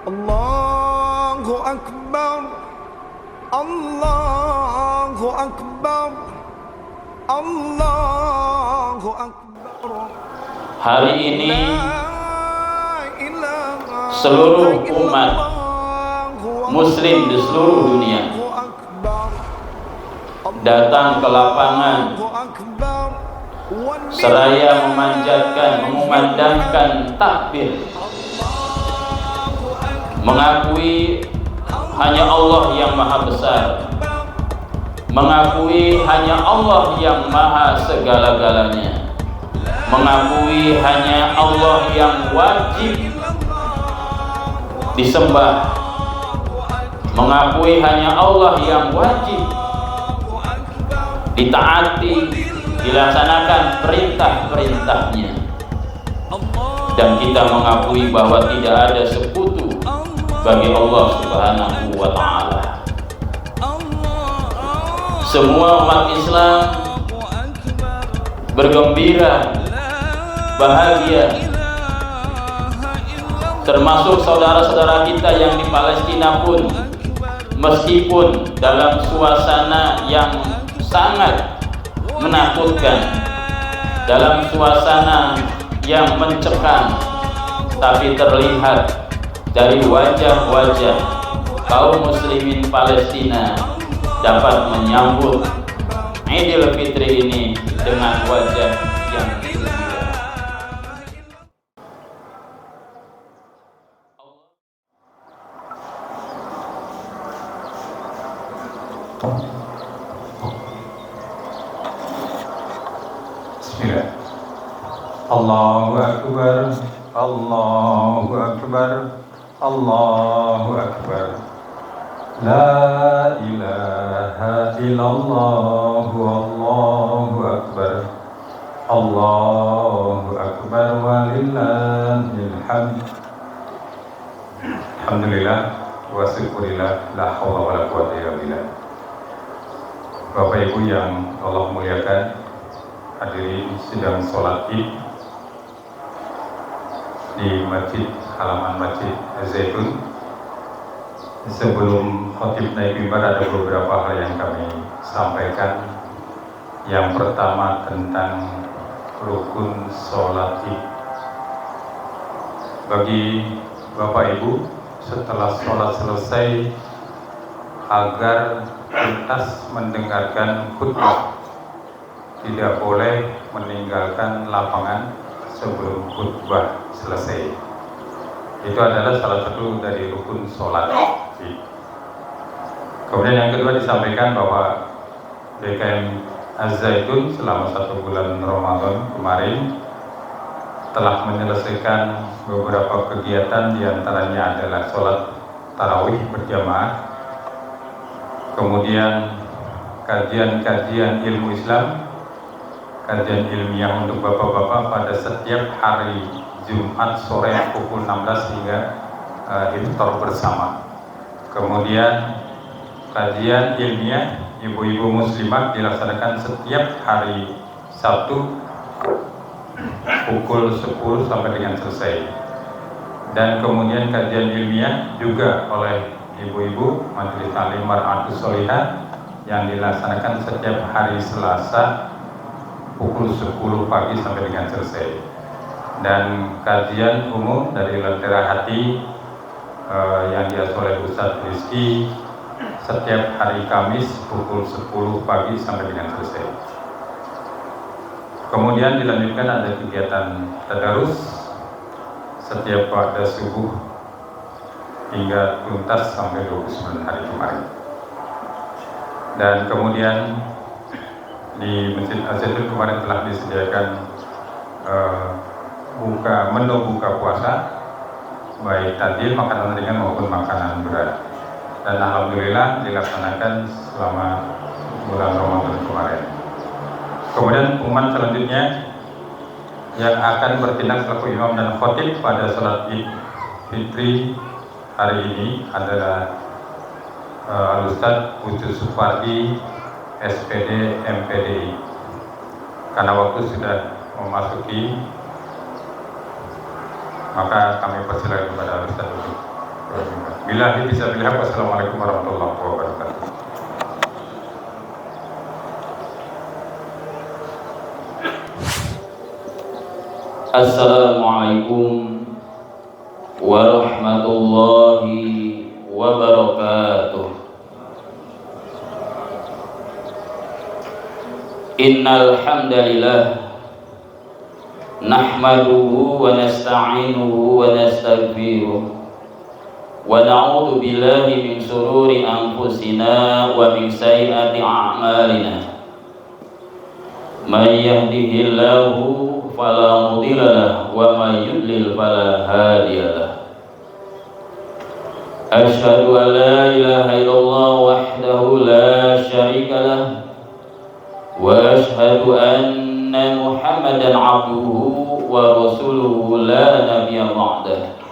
Allahu Akbar, Allahu Akbar, Allahu Akbar. Hari ini seluruh umat muslim di seluruh dunia datang ke lapangan seraya memanjatkan, mengumandangkan takbir, mengakui hanya Allah yang maha besar, mengakui hanya Allah yang maha segala-galanya, mengakui hanya Allah yang wajib disembah, mengakui hanya Allah yang wajib ditaati, dilaksanakan perintah-perintahnya, dan kita mengakui bahwa tidak ada sekutu bagi Allah Subhanahu wa Ta'ala. Semua umat Islam bergembira, bahagia, termasuk saudara-saudara kita yang di Palestina pun, meskipun dalam suasana yang sangat menakutkan, dalam suasana yang mencekam, tapi terlihat dari wajah-wajah kaum muslimin Palestina dapat menyambut Idul Fitri ini dengan wajah yang gembira. Bismillah. Allahu Akbar, Allahu Akbar, Allahu Akbar. La ilaha illallah, Allahu Akbar, Allahu Akbar, walillahil hamd. Alhamdulillah wa syukurillah, la haula wala quwwata illa billah. Bapak Ibu yang Allah muliakan, hadirin sidang sholat Id di masjid, halaman Masjid Zaitun. Sebelum khotib naik mimbar, ada beberapa hal yang kami sampaikan. Yang pertama tentang rukun sholat Id. Bagi Bapak Ibu, setelah sholat selesai, agar tuntas mendengarkan khutbah, tidak boleh meninggalkan lapangan sebelum khutbah selesai. Itu adalah salah satu dari rukun sholat. Kemudian yang kedua disampaikan bahwa BKM Az-Zaitun selama 1 bulan Ramadan kemarin telah menyelesaikan beberapa kegiatan, diantaranya adalah sholat tarawih berjamaah, kemudian kajian-kajian ilmu Islam, kajian ilmiah untuk bapak-bapak pada setiap hari Jumat sore pukul 16 hingga iftar bersama. Kemudian kajian ilmiah ibu-ibu muslimat dilaksanakan setiap hari Sabtu pukul 10 sampai dengan selesai. Dan kemudian kajian ilmiah juga oleh ibu-ibu Majelis Taklim Mar'atus Sholihah yang dilaksanakan setiap hari Selasa pukul 10 pagi sampai dengan selesai. Dan kajian umum dari Lentera Hati yang diasuh oleh Ustadz Rizky setiap hari Kamis pukul 10 pagi sampai dengan selesai. Kemudian dilanjutkan ada kegiatan tadarus setiap pada subuh hingga tuntas sampai 29 hari kemarin. Dan kemudian di Masjid Az-Zaitun kemarin telah disediakan menu buka puasa, baik takjil, makanan ringan maupun makanan berat. Dan alhamdulillah dilaksanakan selama bulan Ramadan kemarin. Kemudian pengumuman selanjutnya yang akan bertindak selaku imam dan khotib pada sholat Id Fitri hari ini adalah Al-Ustadz Putu Supardi, SPD MPDI. Karena waktu sudah memasuki, maka kami persilakan kepada Al-Ustadz untuk Billahi fisabilillah. Wassalamualaikum warahmatullahi wabarakatuh. Assalamualaikum warahmatullahi wabarakatuh. Innal hamdalillah nahmaduhu wa nasta'inuhu wa nastaghfiruh wa na'udzu billahi min shururi anfusina wa min sayyiati a'malina. May yahdihillahu fala mudilla lahu wa may yudlil fala hadiya lahu. Asyhadu an la ilaha illallah wahdahu la syarika lahu wa asyhadu anna Muhammadan abduhu wa rasuluhu la nabiyya ba'dah.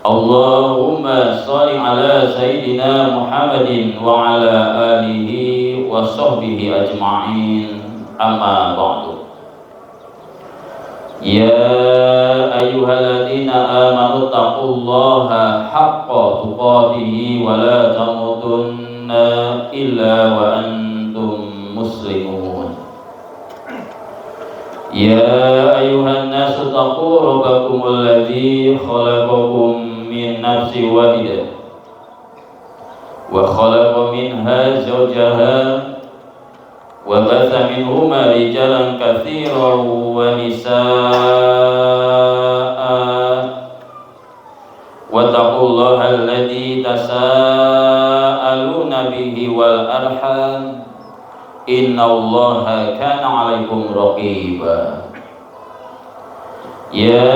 Allahumma shalli ala sayyidina Muhammadin wa ala alihi wa sahbihi ajma'in. Amma ba'du. Ya ayyuhalladzina amanu taqullaha haqqa tuqatih wa la tamutunna illa wa antum muslimun. Ya ayyuhan nasu taqu rabbakumul ladzi khalaqakum min nafsin wahidah wa khalaqa minha zawjaha wa batha minhuma rijalan katsiran wa nisaa wa taqullaha alladzi tasaaluna bihi wal arham innallaha kana 'alaikum raqiba. Ya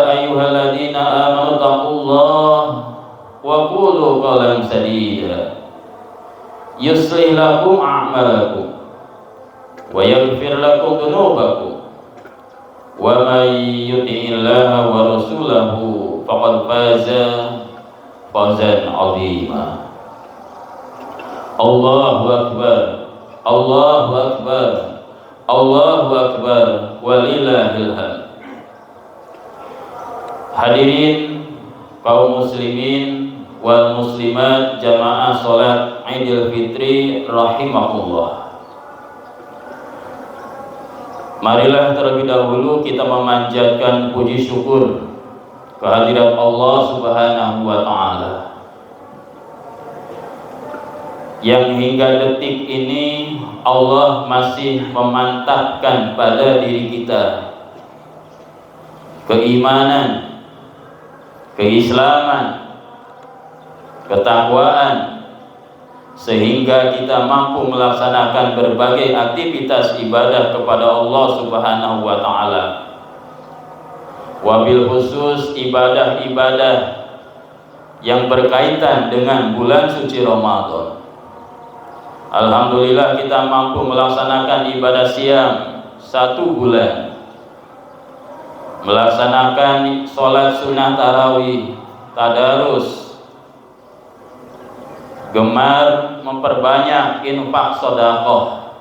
ayyuhalladzina amanu taqullaha wa qulu qawlan sadida yuslih lakum a'malakum wa yaghfir lakum dhunubakum wa may yuti'illaha wa rasulahu faqad faza fawzan 'azima. Allahu akbar, Allahu akbar, Allahu akbar, walillahil hamd. Hadirin kaum muslimin wal muslimat jamaah salat Idul Fitri rahimakumullah. Marilah terlebih dahulu kita memanjatkan puji syukur kehadirat Allah Subhanahu wa taala yang hingga detik ini Allah masih memantapkan pada diri kita keimanan, keislaman, ketakwaan, sehingga kita mampu melaksanakan berbagai aktivitas ibadah kepada Allah Subhanahu wa taala. Wabil khusus ibadah-ibadah yang berkaitan dengan bulan suci Ramadan. Alhamdulillah kita mampu melaksanakan ibadah siam 1 bulan, melaksanakan sholat sunnah tarawih, tadarus, gemar memperbanyak infak sedekah.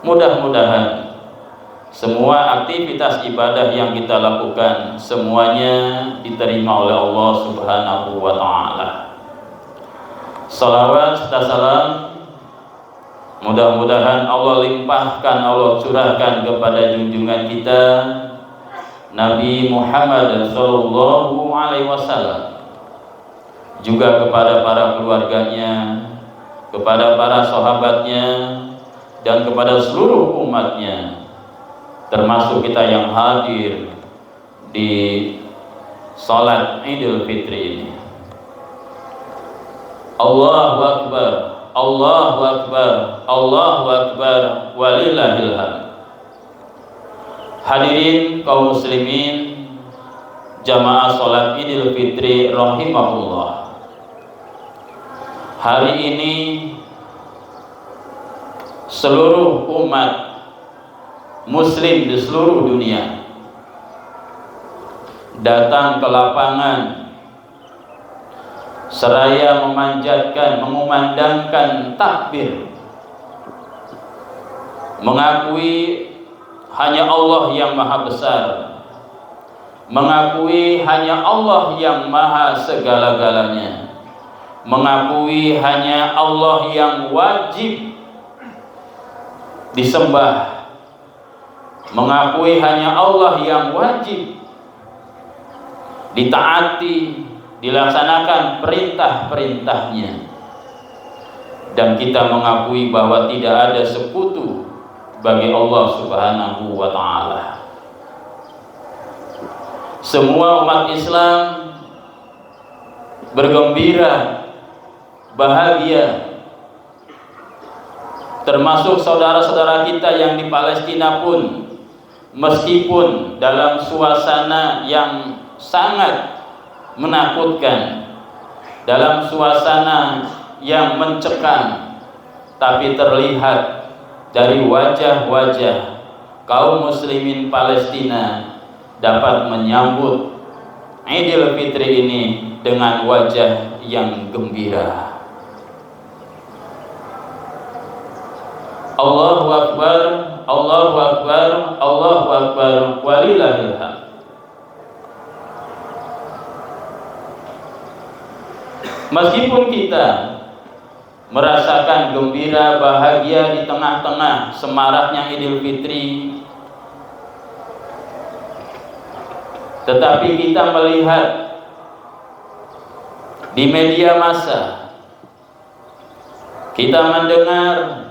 Mudah-mudahan semua aktivitas ibadah yang kita lakukan semuanya diterima oleh Allah Subhanahu wa taala. Salawat serta salam mudah-mudahan Allah limpahkan, Allah curahkan kepada junjungan kita Nabi Muhammad sallallahu alaihi wasallam, juga kepada para keluarganya, kepada para sahabatnya, dan kepada seluruh umatnya, termasuk kita yang hadir di salat Idul Fitri ini. Allahu akbar, Allahu akbar, Allahu akbar, walillahil hamd. Hadirin kaum muslimin jamaah salat Idul Fitri rahimahullah. Hari ini seluruh umat muslim di seluruh dunia datang ke lapangan seraya memanjatkan, mengumandangkan takbir, mengakui hanya Allah yang maha besar, mengakui hanya Allah yang maha segala-galanya, mengakui hanya Allah yang wajib disembah, mengakui hanya Allah yang wajib ditaati, dilaksanakan perintah-perintahnya, dan kita mengakui bahwa tidak ada sekutu bagi Allah Subhanahu wa ta'ala. Semua umat Islam bergembira, bahagia, termasuk saudara-saudara kita yang di Palestina pun, meskipun dalam suasana yang sangat menakutkan, dalam suasana yang mencekam, tapi terlihat dari wajah-wajah kaum muslimin Palestina dapat menyambut Idul Fitri ini dengan wajah yang gembira. Allahu Akbar, Allahu Akbar, Allahu Akbar, walillahil hamd. Meskipun kita merasakan gembira, bahagia di tengah-tengah semaraknya Idul Fitri, tetapi kita melihat di media massa, kita mendengar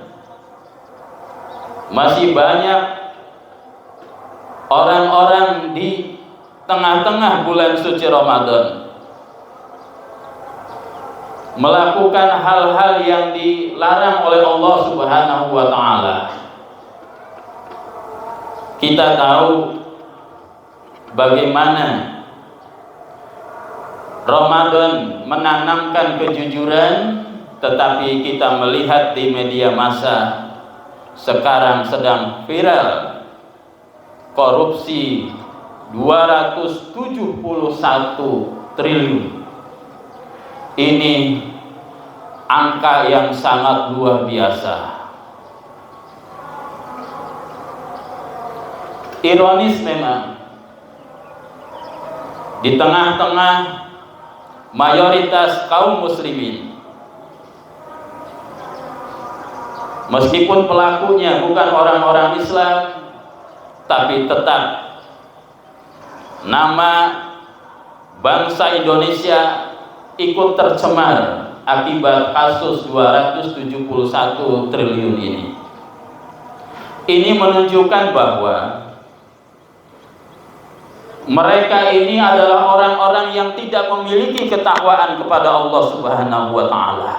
masih banyak orang-orang di tengah-tengah bulan suci Ramadan melakukan hal-hal yang dilarang oleh Allah Subhanahu wa ta'ala. Kita tahu bagaimana Ramadan menanamkan kejujuran, tetapi kita melihat di media massa sekarang sedang viral korupsi 271 triliun. Ini angka yang sangat luar biasa. Ironis memang, di tengah-tengah mayoritas kaum muslimin, meskipun pelakunya bukan orang-orang Islam, tapi tetap nama bangsa Indonesia ikut tercemar akibat kasus 271 triliun ini. Ini menunjukkan bahwa mereka ini adalah orang-orang yang tidak memiliki ketakwaan kepada Allah Subhanahu wa ta'ala.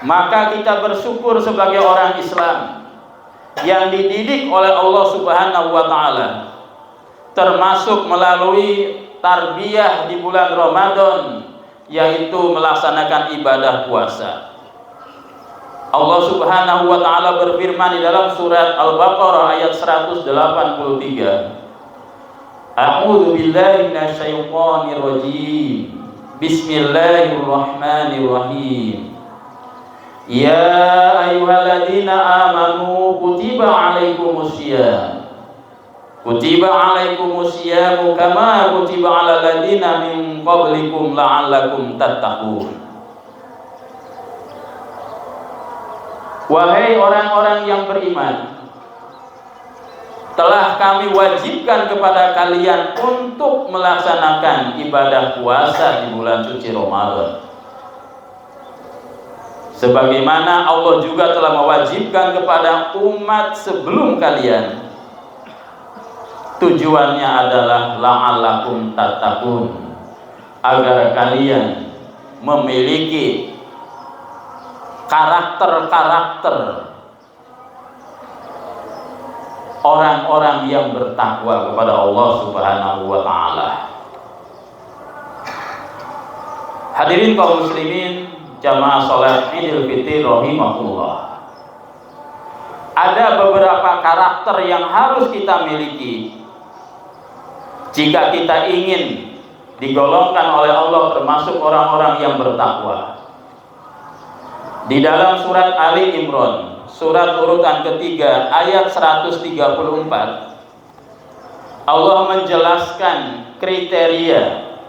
Maka kita bersyukur sebagai orang Islam yang dididik oleh Allah Subhanahu wa ta'ala, termasuk melalui tarbiyah di bulan Ramadan, yaitu melaksanakan ibadah puasa. Allah Subhanahu wa ta'ala berfirman di dalam surat Al-Baqarah ayat 183, A'udzu billahi minasyaitonir rajim. Bismillahirrahmanirrahim. Ya ayyuhalladzina amanu kutiba alaikumusiyam. Kutiba alaikumusiyam kama kutiba alal ladzina min qablikum la'allakum tattaqun. Wahai orang-orang yang beriman, telah kami wajibkan kepada kalian untuk melaksanakan ibadah puasa di bulan suci Ramadan, sebagaimana Allah juga telah mewajibkan kepada umat sebelum kalian. Tujuannya adalah la'allakum tattaqun, agar kalian memiliki karakter-karakter orang-orang yang bertakwa kepada Allah Subhanahu wa ta'ala. Hadirin kaum muslimin jamaah salat Idul Fitri rahimahullah. Ada beberapa karakter yang harus kita miliki jika kita ingin digolongkan oleh Allah termasuk orang-orang yang bertakwa. Di dalam surat Ali Imran, surat urutan ketiga ayat 134, Allah menjelaskan kriteria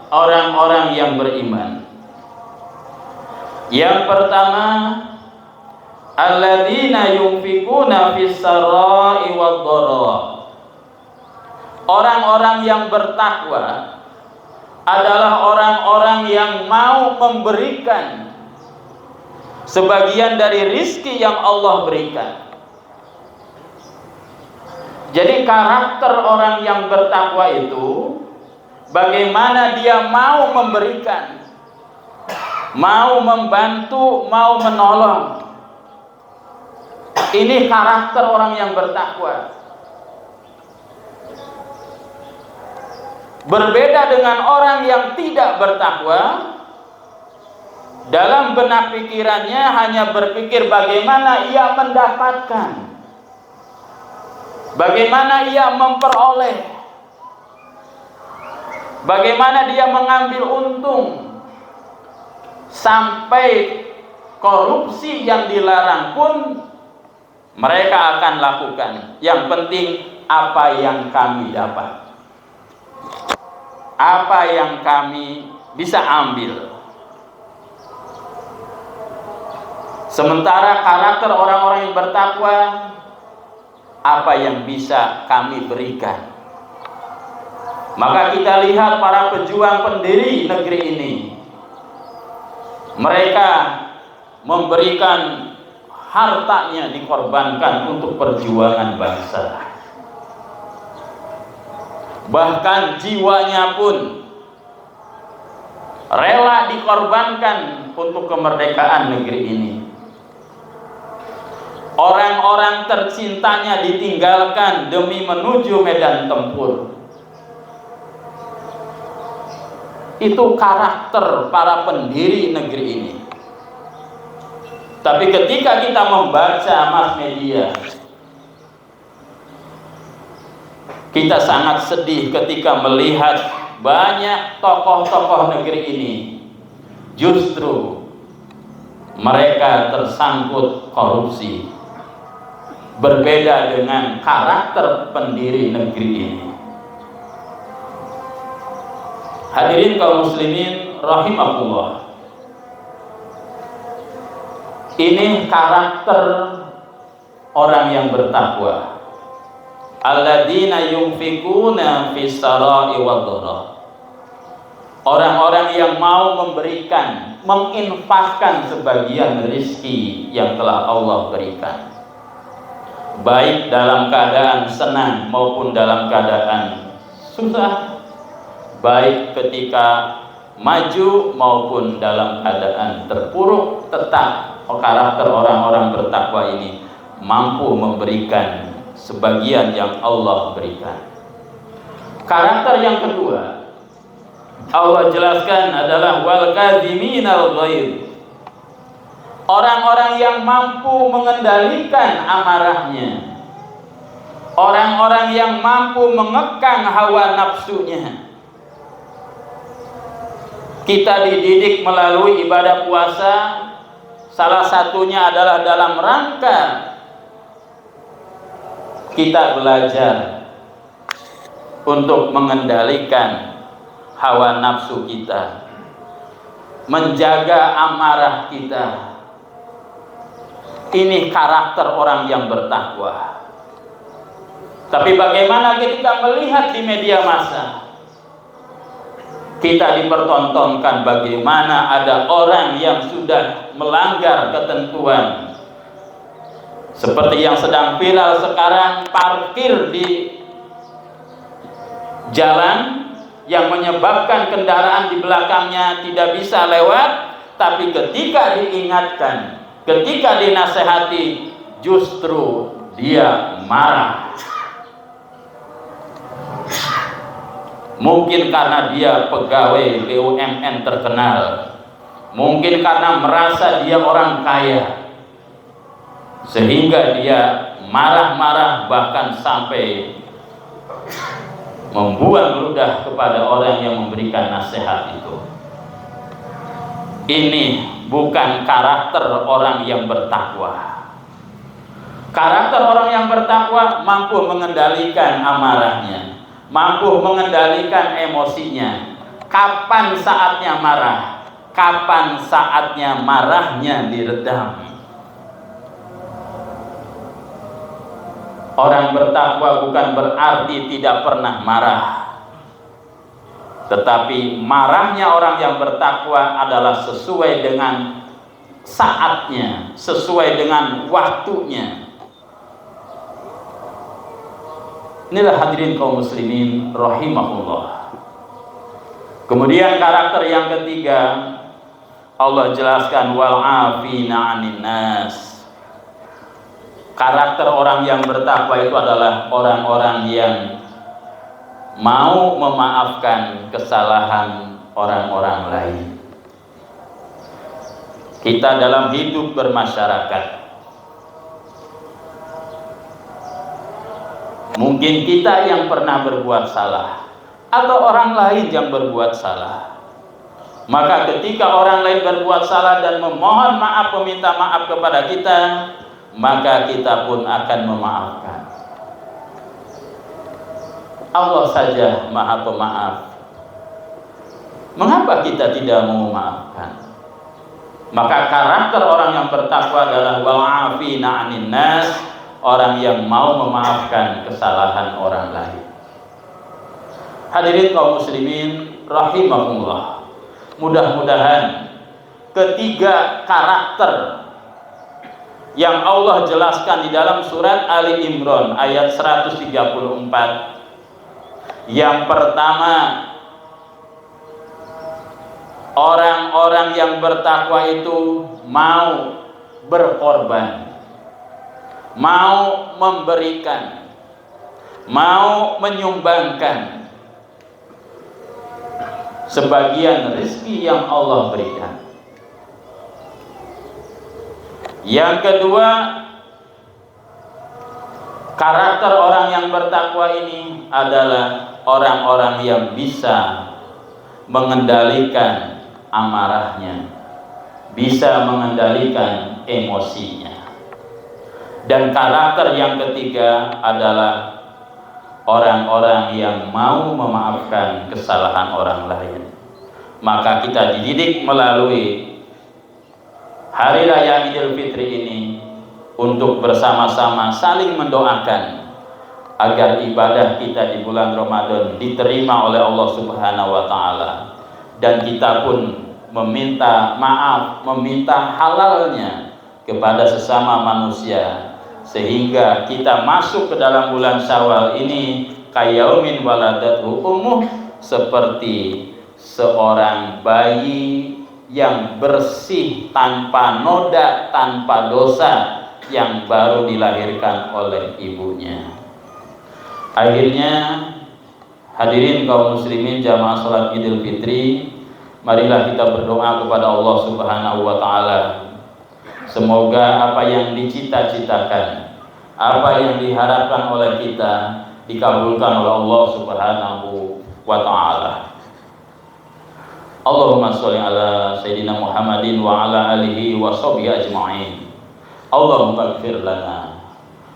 orang-orang yang beriman. Yang pertama, alladzina yunfikuna fis sarai wad dharra. Orang-orang yang bertakwa adalah orang-orang yang mau memberikan sebagian dari rizki yang Allah berikan. Jadi karakter orang yang bertakwa itu bagaimana dia mau memberikan, mau membantu, mau menolong. Ini karakter orang yang bertakwa. Berbeda dengan orang yang tidak bertakwa, dalam benak pikirannya hanya berpikir bagaimana ia mendapatkan, bagaimana ia memperoleh, bagaimana dia mengambil untung, sampai korupsi yang dilarang pun mereka akan lakukan. Yang penting apa yang kami dapat, apa yang kami bisa ambil. Sementara karakter orang-orang yang bertakwa, apa yang bisa kami berikan. Maka kita lihat para pejuang pendiri negeri ini, mereka memberikan hartanya, dikorbankan untuk perjuangan bangsa. Bahkan jiwanya pun rela dikorbankan untuk kemerdekaan negeri ini. Orang-orang tercintanya ditinggalkan demi menuju medan tempur. Itu karakter para pendiri negeri ini. Tapi ketika kita membaca mass media, kita sangat sedih ketika melihat banyak tokoh-tokoh negeri ini justru mereka tersangkut korupsi. Berbeda dengan karakter pendiri negeri ini. Hadirin kaum muslimin rahimakumullah. Ini karakter orang yang bertakwa. Alladzina yunfikuna fis sarai wad dharra. Orang-orang yang mau memberikan, menginfakkan sebagian rezeki yang telah Allah berikan, baik dalam keadaan senang maupun dalam keadaan susah, baik ketika maju maupun dalam keadaan terpuruk. Tetap karakter orang-orang bertakwa ini mampu memberikan sebagian yang Allah berikan. Karakter yang kedua Allah jelaskan adalah wal kadhiminal ghaidh. Orang-orang yang mampu mengendalikan amarahnya, orang-orang yang mampu mengekang hawa nafsunya. Kita dididik melalui ibadah puasa, salah satunya adalah dalam rangka kita belajar untuk mengendalikan hawa nafsu kita, menjaga amarah kita. Ini karakter orang yang bertakwa. Tapi bagaimana ketika melihat di media massa, kita dipertontonkan bagaimana ada orang yang sudah melanggar ketentuan, seperti yang sedang viral sekarang, parkir di jalan yang menyebabkan kendaraan di belakangnya tidak bisa lewat, tapi ketika diingatkan, ketika dinasehati, justru dia marah. Mungkin karena dia pegawai BUMN terkenal, mungkin karena merasa dia orang kaya, sehingga dia marah-marah, bahkan sampai membuang ludah kepada orang yang memberikan nasihat itu. Ini bukan karakter orang yang bertakwa. Karakter orang yang bertakwa mampu mengendalikan amarahnya, mampu mengendalikan emosinya. Kapan saatnya marah, kapan saatnya marahnya diredam. Orang bertakwa bukan berarti tidak pernah marah, tetapi marahnya orang yang bertakwa adalah sesuai dengan saatnya, sesuai dengan waktunya. Inilah hadirin kaum muslimin rahimahullah. Kemudian karakter yang ketiga, Allah jelaskan wal afina 'anin nas. Karakter orang yang bertakwa itu adalah orang-orang yang mau memaafkan kesalahan orang-orang lain. Kita dalam hidup bermasyarakat, mungkin kita yang pernah berbuat salah atau orang lain yang berbuat salah. Maka ketika orang lain berbuat salah dan memohon maaf, meminta maaf kepada kita, maka kita pun akan memaafkan. Allah saja Maha Pemaaf. Mengapa kita tidak mau memaafkan? Maka karakter orang yang bertakwa adalah wa'afina 'anin nas, orang yang mau memaafkan kesalahan orang lain. Hadirin kaum muslimin rahimahullah. Mudah-mudahan ketiga karakter yang Allah jelaskan di dalam surat Ali Imran ayat 134. Yang pertama, orang-orang yang bertakwa itu mau berkorban, mau memberikan, mau menyumbangkan sebagian rezeki yang Allah berikan. Yang kedua, karakter orang yang bertakwa ini adalah orang-orang yang bisa mengendalikan amarahnya, bisa mengendalikan emosinya. Dan karakter yang ketiga adalah orang-orang yang mau memaafkan kesalahan orang lain. Maka kita dididik melalui Hari Raya Idul Fitri ini untuk bersama-sama saling mendoakan agar ibadah kita di bulan Ramadan diterima oleh Allah Subhanahu wa Ta'ala, dan kita pun meminta maaf, meminta halalnya kepada sesama manusia, sehingga kita masuk ke dalam bulan Syawal ini kayaumin waladatu ummuh, seperti seorang bayi yang bersih tanpa noda, tanpa dosa, yang baru dilahirkan oleh ibunya. Akhirnya, hadirin kaum muslimin jamaah salat Idul Fitri, marilah kita berdoa kepada Allah Subhanahu wa Ta'ala. Semoga apa yang dicita-citakan, apa yang diharapkan oleh kita dikabulkan oleh Allah Subhanahu wa Ta'ala. Allahumma sholli ala Sayyidina Muhammadin wa ala alihi wa sahbihi ajma'in. Allahumma ighfir lana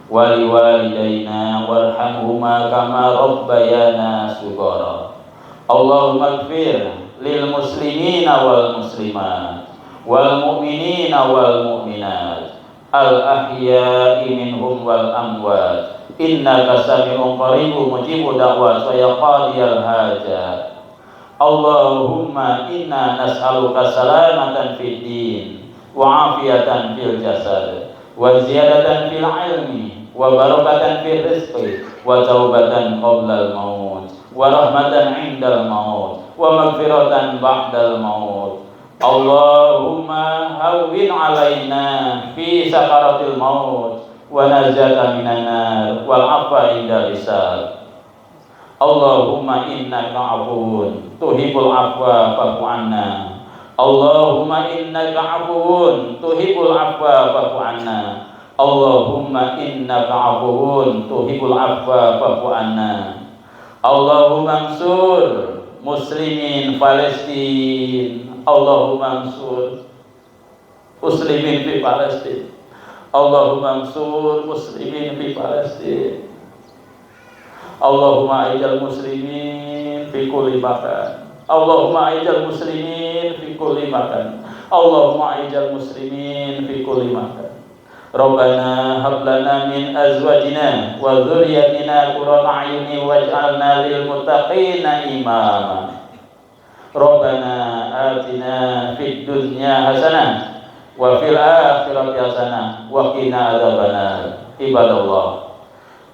wa liwalidayna warhamhuma kama rabbayana shighara. Allahumma ighfir lil muslimina wal muslimat wal mu'minina wal mu'minat al ahya'i minhum wal amwat innaka sami'un qaribun mujibud da'wat wa ya qadiyal hajat. Allahumma inna nas'aluka salamatan fid din wa afiyatan fil jasad wa ziyadatan fil ilmi wa barakatan fil rizqi wa taubatan qabla al maut wa rahmatan 'indal maut wa maghfiratan ba'dal maut. Allahumma hawwin 'alaina fi sakaratil maut wa najatan minan nar wal 'afwa 'inda hisab. Allahumma innaka 'afuwun tuhibbul 'afwa fa'fu 'anna. Allahumma innaka 'afuwun tuhibbul 'afwa fa'fu 'anna. Allahumma innaka 'afuwun tuhibbul 'afwa fa'fu 'anna. Allahumma ansur muslimin Palestin. Allahumma ansur muslimin fi Palestin. Allahumma ansur muslimin fi Palestin. Allahumma ijal muslimin fi kulli makan. Allahumma ijal muslimin fi kulli makan. Allahumma ijal muslimin fi kulli makan. Rabbana hab lana min azwajina wa dzurriyyatina qurrata a'yunin waj'alna lil muttaqina imama. Rabbana atina fid dunya hasanah wa fil akhirati hasanah wa qina adzabannar. Ibadallah,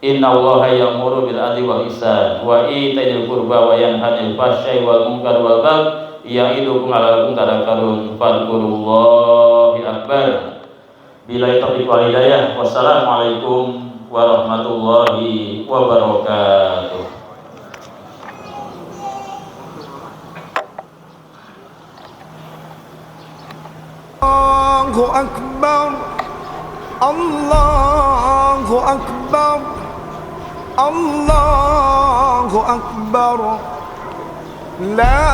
innallaha ya'muru bil adli wal ihsan wa itaa'il qurba wa yanha 'anil fahsya'i wal munkari wal baghi ya'idukum la'allakum tadhakkarun. Fadhkurullaha akbar. Billahi taufiq wal hidayah. Wassalamualaikum warahmatullahi wabarakatuh. Allahu Akbar, Allahu Akbar, Allahu Akbar. La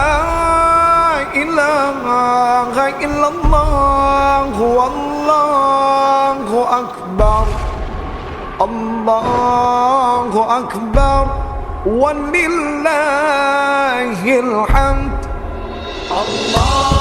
ilaha illallah, Allahu Akbar, Allahu Akbar, walillahil hamd. Allah